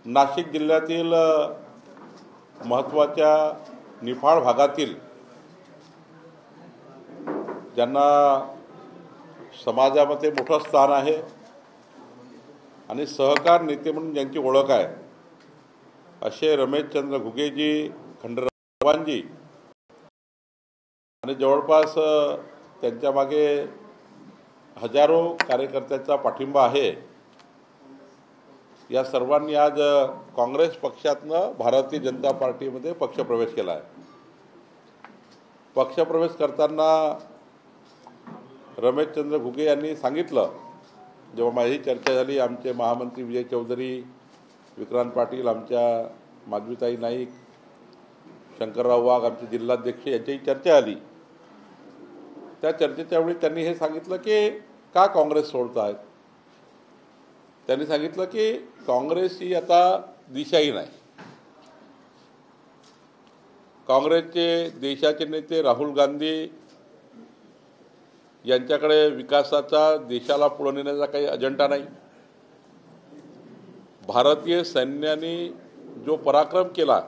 नाशिक जिल्ह्यातील महत्त्वाच्या निफाड भागातील ज्यांना समाजामध्ये मोठं स्थान आहे आणि सहकार नेते म्हणून ज्यांची ओळख आहे असे रमेशचंद्र घुगेजी, खंडरावांजी आणि जवळपास त्यांच्या मागे हजारो कार्यकर्त्यांचा पाठिंबा आहे। या सर्वांनी आज काँग्रेस पक्षातनं भारतीय जनता पार्टीमध्ये पक्षप्रवेश केला आहे। पक्षप्रवेश करताना रमेशचंद्र घुगे यांनी सांगितलं, जेव्हा माझी चर्चा झाली, आमचे महामंत्री विजय चौधरी, विक्रांत पाटील, आमच्या माधवीताई नाईक, शंकरराव वाघ आमचे जिल्हाध्यक्ष यांची चर्चा आली। त्या चर्चेच्या वेळी त्यांनी हे सांगितलं की का काँग्रेस सोडत आहेत। त्यांनी सांगितलं की काँग्रेस ही आता दिशाहीन आहे। काँग्रेसचे देशाचे नेते राहुल गांधी यांच्याकडे विकासाचा, देशाला पुढे नेण्याचा काही अजेंडा नाही। भारतीय सैन्याने जो पराक्रम केला,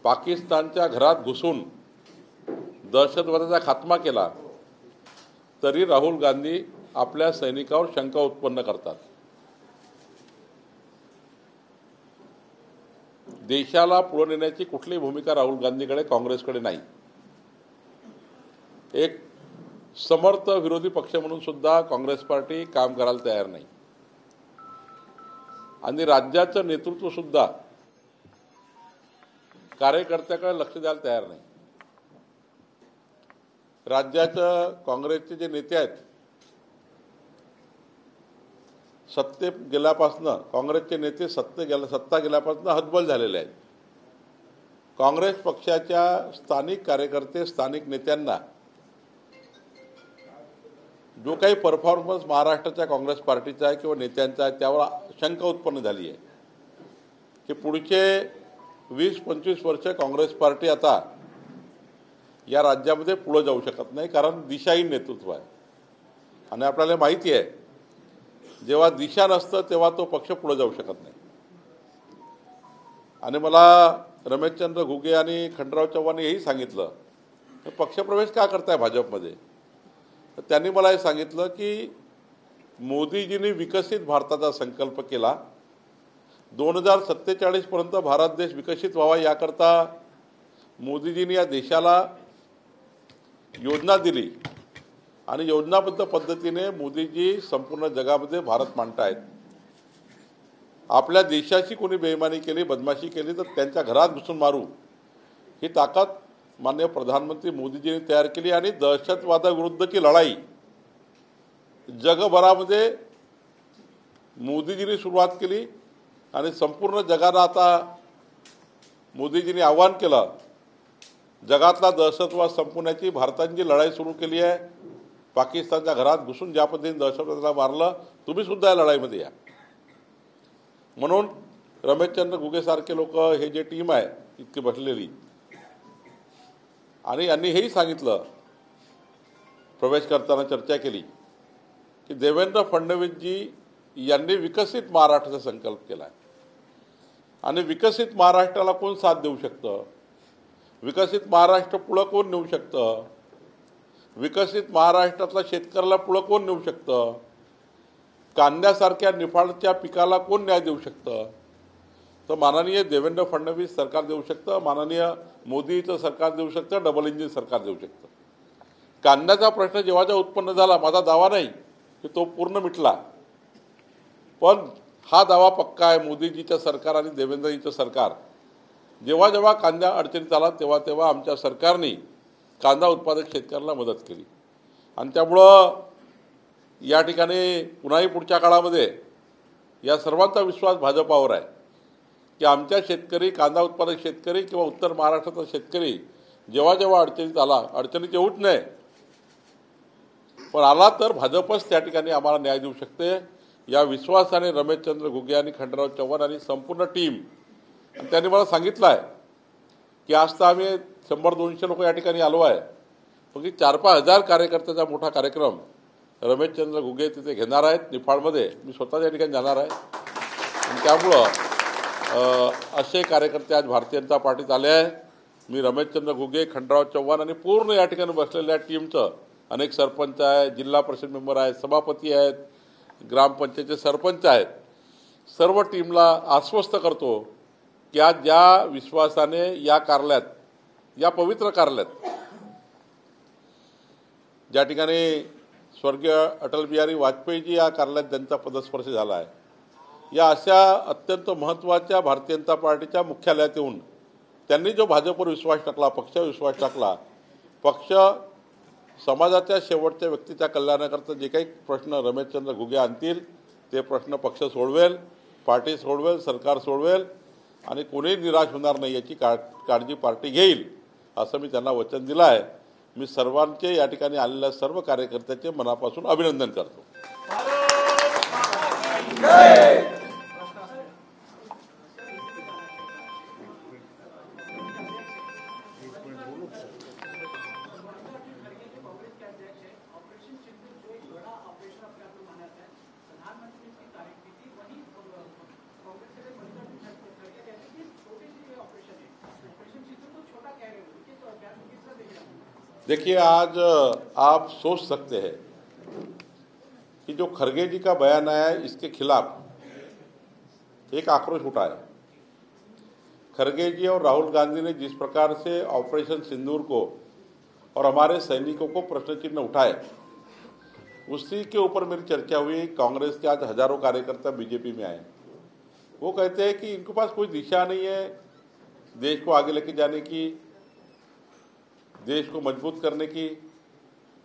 पाकिस्तानच्या घरात घुसून दहशतवादाचा खात्मा केला, तरी राहुल गांधी आपल्या सैनिकावर शंका उत्पन्न करतात। देशाला पुढे नेण्याची कुठलीही भूमिका राहुल गांधीकडे, काँग्रेसकडे नाही। एक समर्थ विरोधी पक्ष म्हणून सुद्धा काँग्रेस पार्टी काम करायला तयार नाही आणि राज्याचं नेतृत्व सुद्धा कार्यकर्त्याकडे लक्ष द्यायला तयार नाही। राज्याचं काँग्रेसचे जे नेते आहेत, सत्ते गेल्यापासनं काँग्रेसचे नेते सत्ता गेल्यापासनं हतबल झालेले आहेत। काँग्रेस पक्षाच्या स्थानिक कार्यकर्ते, स्थानिक नेत्यांना जो काही परफॉर्मन्स महाराष्ट्राच्या काँग्रेस पार्टीचा आहे किंवा नेत्यांचा आहे, त्यावर शंका उत्पन्न झाली आहे की पुढचे 20-25 वर्ष काँग्रेस पार्टी आता या राज्यामध्ये पुढे जाऊ शकत नाही, कारण दिशाहीन नेतृत्व आहे। आणि आपल्याला माहिती आहे, जेव्हा दिशा नसतं तेव्हा तो पक्ष पुढे जाऊ शकत नाही। आणि मला रमेशचंद्र घुगे आणि खंडराव चव्हाण हेही सांगितलं, पक्षप्रवेश का करताय भाजपमध्ये। तर त्यांनी मला हे सांगितलं की मोदीजींनी विकसित भारताचा संकल्प केला, 2047 पर्यंत भारत देश विकसित व्हावा, याकरता मोदीजींनी या देशाला योजना दिली आणि योजनाबद्ध पद्धतीने मोदीजी संपूर्ण जगामध्ये भारत मांडतायत। आपल्या देशाची कोणी बेईमानी केली, बदमाशी केली तर त्यांच्या घरात घुसून मारू, ही ताकद माननीय प्रधानमंत्री मोदीजींनी तयार केली। आणि दहशतवादाविरुद्धची लढाई जगभरामध्ये मोदीजींनी सुरुवात केली आणि संपूर्ण जगाला आता मोदीजींनी आवाहन केलं, जगातला दहशतवाद संपवण्याची भारताने जी लढाई सुरू केली आहे, पाकिस्तानच्या घरात घुसून ज्या पद्धतीने दहशतवादाला मारलं, तुम्ही सुद्धा या लढाईमध्ये या। म्हणून रमेशचंद्र घुगे सारखे लोक, हे जे टीम आहे इतकी बसलेली, आणि यांनी हेही सांगितलं, प्रवेश करताना चर्चा केली की देवेंद्र फडणवीसजी यांनी विकसित महाराष्ट्राचा संकल्प केला आहे आणि विकसित महाराष्ट्राला कोण साथ देऊ शकतं, विकसित महाराष्ट्र पुढं कोण नेऊ शकतं, विकसित महाराष्ट्रातल्या शेतकऱ्याला पुढं कोण नेऊ शकतं, कांद्यासारख्या निफाडच्या पिकाला कोण न्याय देऊ शकतं, तर माननीय देवेंद्र फडणवीस सरकार देऊ शकतं, माननीय मोदीचं सरकार देऊ शकतं, डबल इंजिन सरकार देऊ शकतं। कांद्याचा प्रश्न जेव्हा उत्पन्न झाला, माझा दावा नाही की तो पूर्ण मिटला, पण हा दावा पक्का आहे, मोदीजीचं सरकार आणि देवेंद्रजीचं सरकार जेव्हा जेव्हा कांदा अडचणीत आला तेव्हा तेव्हा आमच्या सरकारने कांदा उत्पादक शेतकऱ्यांना मदत केली। आणि त्यामुळं या ठिकाणी पुन्हाही पुढच्या काळामध्ये या सर्वांचा विश्वास भाजपावर आहे की आमच्या शेतकरी, कांदा उत्पादक शेतकरी किंवा उत्तर महाराष्ट्रातला शेतकरी जेव्हा जेव्हा अडचणीत आला, अडचणीत येऊच नाही, पण आला तर भाजपच त्या ठिकाणी आम्हाला न्याय देऊ शकते, या विश्वासाने रमेशचंद्र घुगे आणि खंडराव चव्हाण आणि संपूर्ण टीम, त्यांनी मला सांगितलं आहे की आज तर आम्ही 100-200 लोक या ठिकाणी आलो आहे, पण 4-5 हजार कार्यकर्त्याचा मोठा कार्यक्रम रमेशचंद्र घुगे तिथे घेणार आहेत निफाडमध्ये। मी स्वतः या ठिकाणी जाणार आहे। आणि त्यामुळं असे कार्यकर्ते आज भारतीय जनता पार्टीत आले आहे. मी रमेशचंद्र घुगे, खंडराव चव्हाण आणि पूर्ण या ठिकाणी बसलेल्या टीमचं, अनेक सरपंच आहेत, जिल्हा परिषद मेंबर आहेत, सभापती आहेत, ग्रामपंचायतचे सरपंच आहेत, सर्व टीमला आश्वस्त करतो की आज ज्या विश्वासाने या कार्यालयात, या पवित्र कार्यालयात, ज्या ठिकाणी स्वर्गीय अटल बिहारी वाजपेयीजी या कार्यालयात त्यांचा पदस्पर्श झाला आहे, या अशा अत्यंत महत्त्वाच्या भारतीय जनता पार्टीच्या मुख्यालयात येऊन त्यांनी जो भाजपवर विश्वास टाकला, पक्षावर विश्वास टाकला, पक्ष समाजाच्या शेवटच्या व्यक्तीच्या कल्याणाकरता जे काही प्रश्न रमेशचंद्र घुगे आणतील ते प्रश्न पक्ष सोडवेल, पार्टी सोडवेल, सरकार सोडवेल आणि कोणीही निराश होणार नाही याची काळजी पार्टी घेईल, असं मी त्यांना वचन दिलं आहे. मी सर्वांचे या ठिकाणी आलेल्या सर्व कार्यकर्त्यांचे मनापासून अभिनंदन करतो. देखिए, आज आप सोच सकते हैं कि जो खरगे जी का बयान आया है इसके खिलाफ एक आक्रोश उठा है. खरगे जी और राहुल गांधी ने जिस प्रकार से ऑपरेशन सिंदूर को और हमारे सैनिकों को प्रश्न चिन्ह उठाए, उसी के ऊपर मेरी चर्चा हुई. कांग्रेस के आज हजारों कार्यकर्ता बीजेपी में आए. वो कहते हैं कि इनके पास कोई दिशा नहीं है देश को आगे लेके जाने की, देश को मजबूत करने की.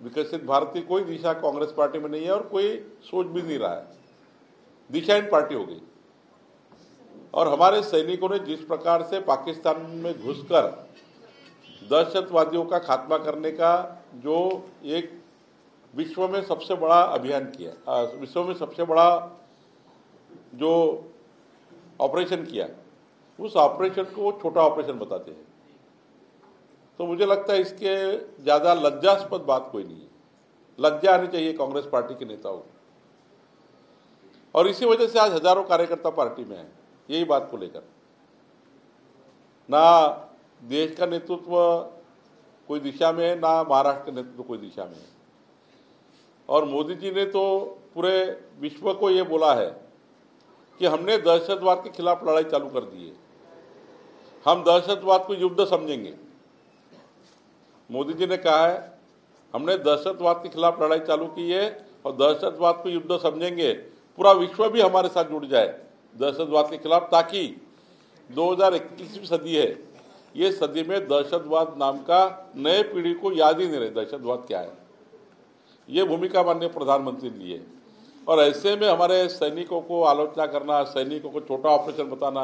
विकसित भारत की कोई दिशा कांग्रेस पार्टी में नहीं है और कोई सोच भी नहीं रहा है. दिशाहीन पार्टी हो गई. और हमारे सैनिकों ने जिस प्रकार से पाकिस्तान में घुसकर दहशतवादियों का खात्मा करने का जो एक विश्व में सबसे बड़ा अभियान किया, विश्व में सबसे बड़ा जो ऑपरेशन किया, उस ऑपरेशन को वो छोटा ऑपरेशन बताते हैं. तो मुझे लगता है इसके ज़्यादा लज्जास्पद बात कोई नहीं है. लज्जा आनी चाहिए कांग्रेस पार्टी के नेताओं को. और इसी वजह से आज हजारों कार्यकर्ता पार्टी में हैं, यही बात को लेकर. ना देश का नेतृत्व कोई दिशा में है, ना महाराष्ट्र का नेतृत्व कोई दिशा में है. और मोदी जी ने तो पूरे विश्व को ये बोला है कि हमने दहशतवाद के खिलाफ लड़ाई चालू कर दी है, हम दहशतवाद को युद्ध समझेंगे. मोदी जी ने कहा है हमने दहशतवाद के खिलाफ लड़ाई चालू की है और दहशतवाद को युद्ध समझेंगे. पूरा विश्व भी हमारे साथ जुड़ जाए दहशतवाद के खिलाफ, ताकि 2021वीं सदी है, ये सदी में दहशतवाद नाम का नए पीढ़ी को याद ही नहीं रहे दहशतवाद क्या है. ये भूमिका माननीय प्रधानमंत्री ने ली है. और ऐसे में हमारे सैनिकों को आलोचना करना, सैनिकों को छोटा ऑपरेशन बताना,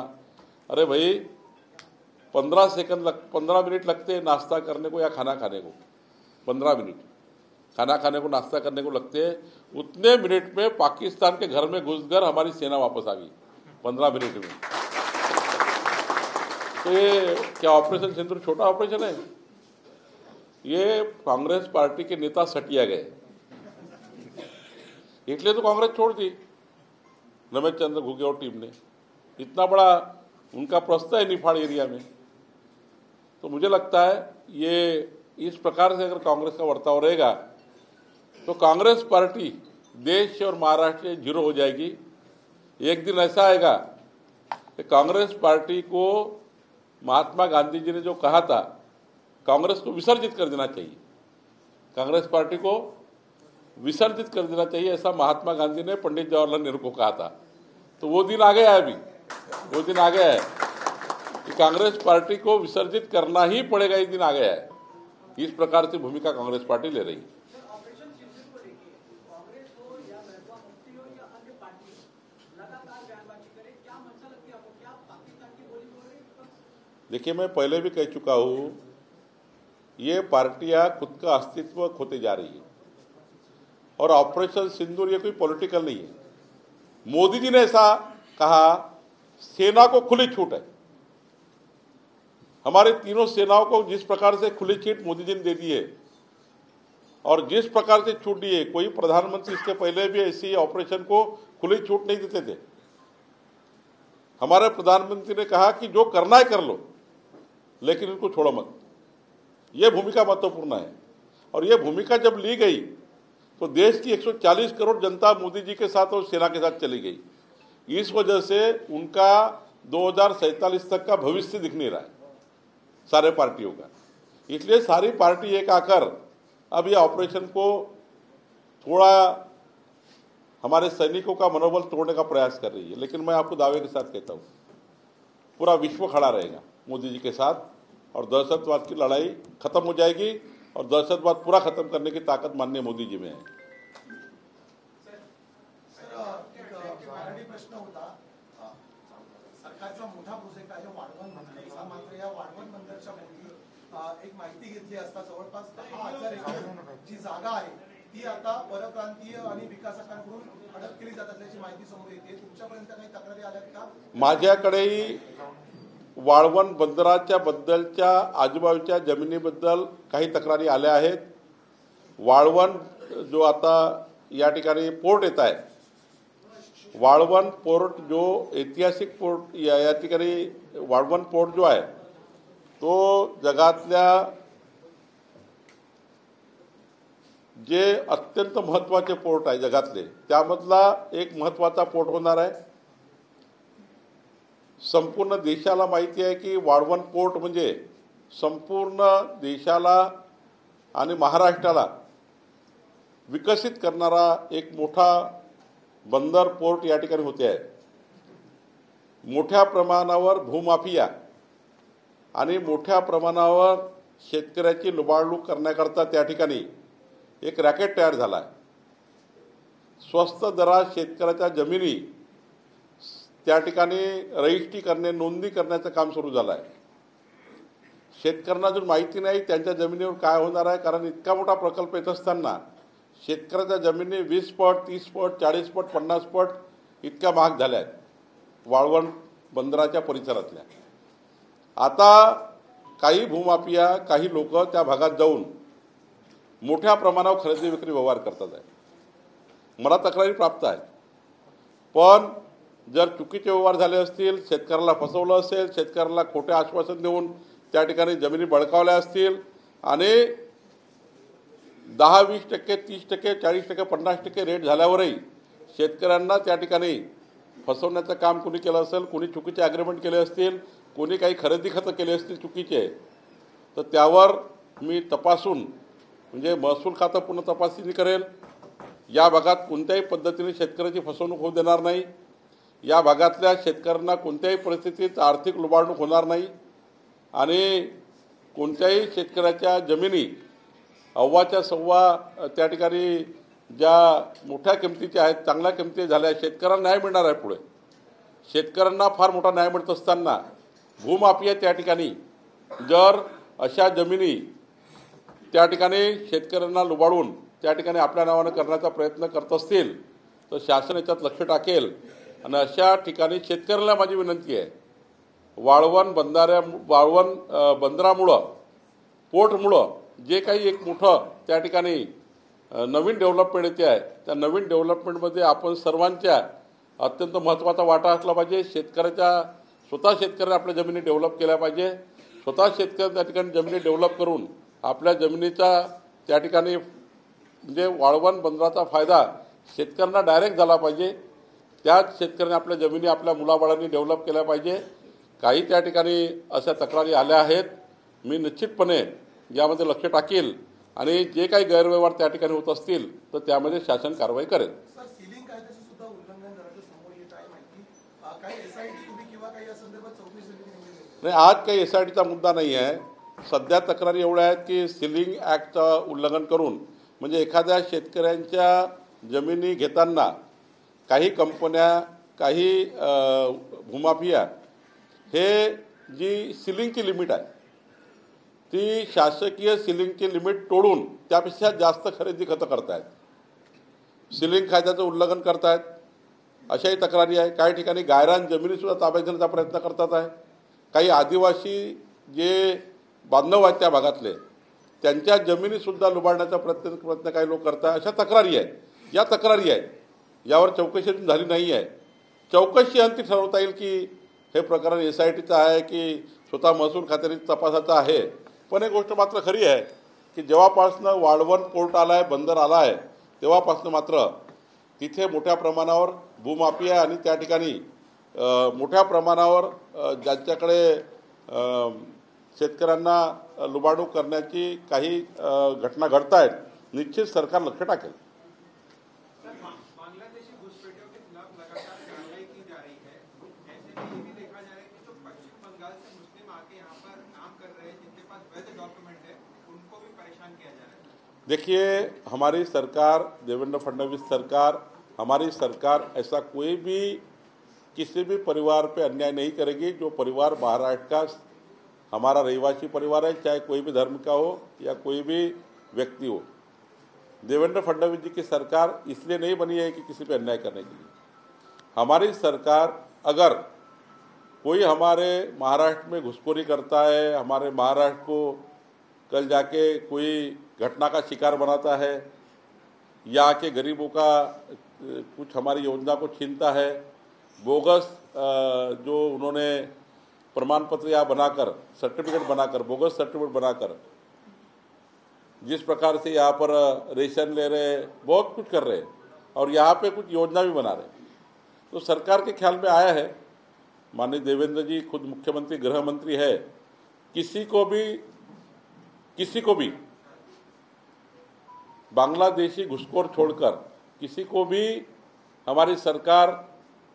अरे भाई 15 मिनट लगते हैं नाश्ता करने को या खाना खाने को. 15 मिनट खाना खाने को, नाश्ता करने को लगते हैं. उतने मिनट में पाकिस्तान के घर में घुसकर हमारी सेना वापस आ गई 15 मिनट में. तो ये क्या ऑपरेशन सिंदूर छोटा ऑपरेशन है? ये कांग्रेस पार्टी के नेता सटिया गए, इसलिए तो कांग्रेस छोड़ दी रमेशचंद्र घुगे और टीम ने. इतना बड़ा उनका प्रस्ताव है निफाड़ एरिया में. तो मुझे लगता है ये इस प्रकार से अगर कांग्रेस का वर्ताव रहेगा तो कांग्रेस पार्टी देश और महाराष्ट्र जीरो हो जाएगी. एक दिन ऐसा आएगा कि कांग्रेस पार्टी को महात्मा गांधी जी ने जो कहा था कांग्रेस को विसर्जित कर देना चाहिए, कांग्रेस पार्टी को विसर्जित कर देना चाहिए, ऐसा महात्मा गांधी ने पंडित जवाहरलाल नेहरू को कहा था. तो वो दिन आ गया है. अभी वो दिन आ गया है कि कांग्रेस पार्टी को विसर्जित करना ही पड़ेगा. एक दिन आ गया है. इस प्रकार से भूमिका कांग्रेस पार्टी ले रही है. देखिए, मैं पहले भी कह चुका हूँ, ये पार्टियां खुद का अस्तित्व खोते जा रही है. और ऑपरेशन सिंदूर ये कोई पॉलिटिकल नहीं है. मोदी जी ने ऐसा कहा, सेना को खुली छूट है. हमारे तीनों सेनाओं को जिस प्रकार से खुली छूट मोदी जी ने दे दी है और जिस प्रकार से छूट दी है, कोई प्रधानमंत्री इसके पहले भी ऐसी ऑपरेशन को खुली छूट नहीं देते थे. हमारे प्रधानमंत्री ने कहा कि जो करना है कर लो, लेकिन इनको छोड़ो मत। ये भूमिका महत्वपूर्ण है। और ये भूमिका जब ली गई तो देश की 140 करोड़ जनता मोदी जी के साथ और सेना के साथ चली गई। इस वजह से उनका 2047 तक का भविष्य दिख नहीं रहा है सारे पार्टियों का। इसलिए सारी पार्टी एक आकर अब ये ऑपरेशन को थोड़ा हमारे सैनिकों का मनोबल तोड़ने का प्रयास कर रही है। लेकिन मैं आपको दावे के साथ कहता हूँ, पूरा विश्व खड़ा रहेगा मोदी जी के साथ और दहशतवाद की लड़ाई खत्म हो जाएगी और दहशतवाद पूरा खत्म करने की ताकत माननीय मोदी जी में है। प्रश्न होता, सरकारचा मोठा प्रोजेक्ट आहे वाढवण बंदराचा, मात्र या वाढवण बंदरच्या भोवती एक माहिती घेतली असता जवळपास 10,000 एकर जी जागा आहे ती आता परप्रांतीय आणि विकासकांकडून अडक केली जात असल्याची माहिती समोर येते। तुमच्यापर्यंत काही तक्रारी आल्यात का? माझ्याकडेही वाळवण बंदराच्या बद्दलच्या आजूबाजूच्या जमिनीबद्दल काही तक्रारी आल्या आहेत। वाळवण जो आता या ठिकाणी पोर्ट येत आहे, वाळवण पोर्ट जो ऐतिहासिक पोर्ट या ठिकाणी वाळवण पोर्ट जो आहे तो जगातल्या जे अत्यंत महत्त्वाचे पोर्ट आहे जगातले त्यामधला एक महत्त्वाचा पोर्ट होणार आहे। संपूर्ण देशाला माहिती आहे की वाळवण पोर्ट म्हणजे संपूर्ण देशाला आणि महाराष्ट्राला विकसित करणारा एक मोठा बंदर पोर्ट या ठिकाणी होते आहे। मोठ्या प्रमाणावर भूमाफिया आणि मोठ्या प्रमाणावर शेतकऱ्याची लुबाडणूक करण्याकरता त्या ठिकाणी एक रॅकेट तयार झाला आहे। स्वस्त दरात शेतकऱ्याच्या जमिनी त्या ठिकाणी रजिस्ट्री करणे, नोंदणी करण्याचं काम सुरू झालं आहे। शेतकऱ्यांना अजून माहिती नाही त्यांच्या जमिनीवर काय होणार आहे, कारण इतका मोठा प्रकल्प येत असताना शेतकऱ्याच्या जमिनी 20 पट, 30 पट, 40 पट, 50 पट इतक्या महाग झाल्या आहेत वाळवण बंदराच्या परिसरातल्या। आता काही भूमाफिया, काही लोक त्या भागात जाऊन मोठ्या प्रमाणावर खरेदी विक्री व्यवहार करतात आहे। मला तक्रारी प्राप्त आहेत, पण जर चुकीचे व्यवहार झाले असतील, शेतकऱ्याला फसवलं असेल, शेतकऱ्याला खोटे आश्वासन देऊन त्या ठिकाणी जमिनी बळकावल्या असतील आणि 10-20%, 30%, 40%, 50% रेट झाल्यावरही शेतकऱ्यांना त्या ठिकाणी फसवण्याचं काम कोणी केलं असेल, कोणी चुकीचे ॲग्रीमेंट केले असतील, कोणी काही खरेदी खतं केले असतील चुकीचे, तर त्यावर मी तपासून म्हणजे महसूल खातं पूर्ण तपासणी करेल। या भागात कोणत्याही पद्धतीने शेतकऱ्याची फसवणूक होऊ देणार नाही। या भागातल्या शेतकऱ्यांना कोणत्याही परिस्थितीत आर्थिक लुबाडणूक होणार नाही आणि कोणत्याही शेतकऱ्याच्या जमिनी अव्वाच्या सव्वा त्या ठिकाणी ज्या मोठ्या किमतीच्या आहेत, चांगल्या किमती झाल्या, शेतकऱ्यांना न्याय मिळणार आहे। पुढे शेतकऱ्यांना फार मोठा न्याय मिळत असताना भूमाफिया त्या ठिकाणी जर अशा जमिनी त्या ठिकाणी शेतकऱ्यांना लुबाडून त्या ठिकाणी आपल्या नावाने करण्याचा प्रयत्न करत असतील तर शासन याच्यात लक्ष टाकेल। आणि अशा ठिकाणी शेतकऱ्याला माझी विनंती आहे, वाळवण बंदरामुळं, पोर्टमुळं जे काही एक मोठं त्या ठिकाणी नवीन डेव्हलपमेंट येते आहे, त्या नवीन डेव्हलपमेंटमध्ये आपण सर्वांच्या अत्यंत महत्त्वाचा वाटा असला पाहिजे। स्वतः शेतकऱ्यांनी आपल्या जमिनी डेव्हलप केल्या पाहिजे। स्वतः शेतकरी त्या ठिकाणी जमिनी डेव्हलप करून आपल्या जमिनीचा त्या ठिकाणी म्हणजे वाळवण बंदराचा फायदा शेतकऱ्यांना डायरेक्ट झाला पाहिजे। त्याच शेतकऱ्यांनी आपल्या जमिनी आपल्या मुलाबाळांनी डेव्हलप केल्या पाहिजे। काही त्या ठिकाणी अशा तक्रारी आल्या आहेत, मी निश्चितपणे यामध्ये लक्ष टाकेल आणि जे काही गैरव्यवहार त्या ठिकाणी होत असतील तर त्यामध्ये शासन कारवाई करेल। सीलिंग कायद्याचे सुद्धा उल्लंघन झाल्याचं समोर येत आहे माहिती, काही एसआयटी तुम्ही किंवा काही या संदर्भात चौकशी झाली नाही? आज काही एसआयटीचा मुद्दा नाही आहे। सध्या तक्रारी एवढ्या आहेत की सीलिंग ॲक्टचं उल्लंघन करून म्हणजे एखाद्या शेतकऱ्यांच्या जमिनी घेताना काही कंपन्या, काही भूमाफिया हे जी सिलिंगची लिमिट आहे ती शासकीय सिलिंगची लिमिट तोडून त्यापेक्षा जास्त खरेदी खतं करतायत, सिलिंग कायद्याचं उल्लंघन करतायत, अशाही तक्रारी आहे। काही ठिकाणी गायरान जमिनीसुद्धा ताब्यात घेण्याचा प्रयत्न करतात आहे। काही आदिवासी जे बांधव आहेत त्या भागातले त्यांच्या जमिनीसुद्धा लुबाडण्याचा प्रयत्न काही लोक करतात, अशा तक्रारी आहेत। या तक्रारी आहेत, यावर चौकशी झाली नाही आहे। चौकशी अंती ठरवता येईल की हे प्रकरण SITचं आहे की स्वतः महसूल खात्याने तपासाचं आहे. पण एक गोष्ट मात्र खरी आहे की जेव्हापासनं वाळवंट पोर्ट आला आहे, बंदर आला आहे, तेव्हापासनं मात्र तिथे मोठ्या प्रमाणावर भूमाफिया आणि त्या ठिकाणी मोठ्या प्रमाणावर ज्यांच्याकडे शेतकऱ्यांना लुबाडणूक करण्याची काही घटना घडत आहेत. निश्चित सरकार लक्ष टाकेल. बांग्लादेशी घुसपैठियों के खिलाफ लगातार कार्रवाई की जा रही है. ऐसे में ये भी देखा जा रहा है कि जो पश्चिम बंगाल से मुस्लिम आके यहाँ पर काम कर रहे हैं, जिनके पास वैध डॉक्यूमेंट है, उनको भी परेशान किया जा रहा है. देखिए, हमारी सरकार, देवेंद्र फडणवीस सरकार, हमारी सरकार ऐसा कोई भी किसी भी परिवार पे अन्याय नहीं करेगी. जो परिवार महाराष्ट्र का हमारा रहिवासी परिवार है, चाहे कोई भी धर्म का हो या कोई भी व्यक्ति हो. देवेंद्र फडणवीस जी की सरकार इसलिए नहीं बनी है कि किसी पे अन्याय करने के लिए. हमारी सरकार अगर कोई हमारे महाराष्ट्र में घुसखोरी करता है, हमारे महाराष्ट्र को कल जाके कोई घटना का शिकार बनाता है, या के गरीबों का कुछ हमारी योजना को छीनता है, बोगस जो उन्होंने प्रमाण पत्र या बनाकर सर्टिफिकेट बनाकर बोगस सर्टिफिकेट बनाकर जिस प्रकार से यहाँ पर रेशन ले रहे, बहुत कुछ कर रहे हैं और यहाँ पे कुछ योजना भी बना रहे. तो सरकार के ख्याल में आया है, माननीय देवेंद्र जी खुद मुख्यमंत्री गृह मंत्री है, किसी को भी बांग्लादेशी घुसखोर छोड़कर किसी को भी हमारी सरकार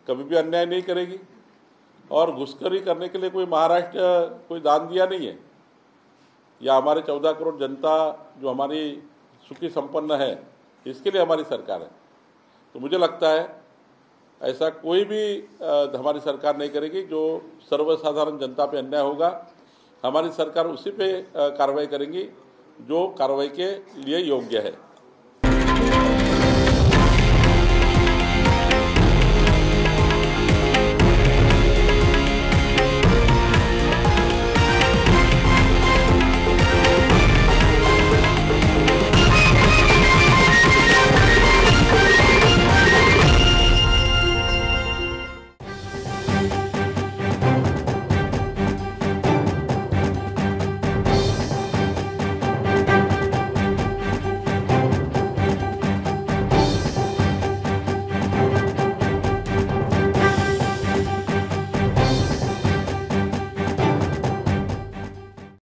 कभी भी अन्याय नहीं करेगी. और घुसखोरी करने के लिए कोई महाराष्ट्र कोई दान दिया नहीं है, या हमारे 14 करोड़ जनता जो हमारी सुखी संपन्न है, इसके लिए हमारी सरकार है. तो मुझे लगता है ऐसा कोई भी हमारी सरकार नहीं करेगी. जो सर्वसाधारण जनता पे अन्याय होगा, हमारी सरकार उसी पे कार्रवाई करेंगी जो कार्रवाई के लिए योग्य है.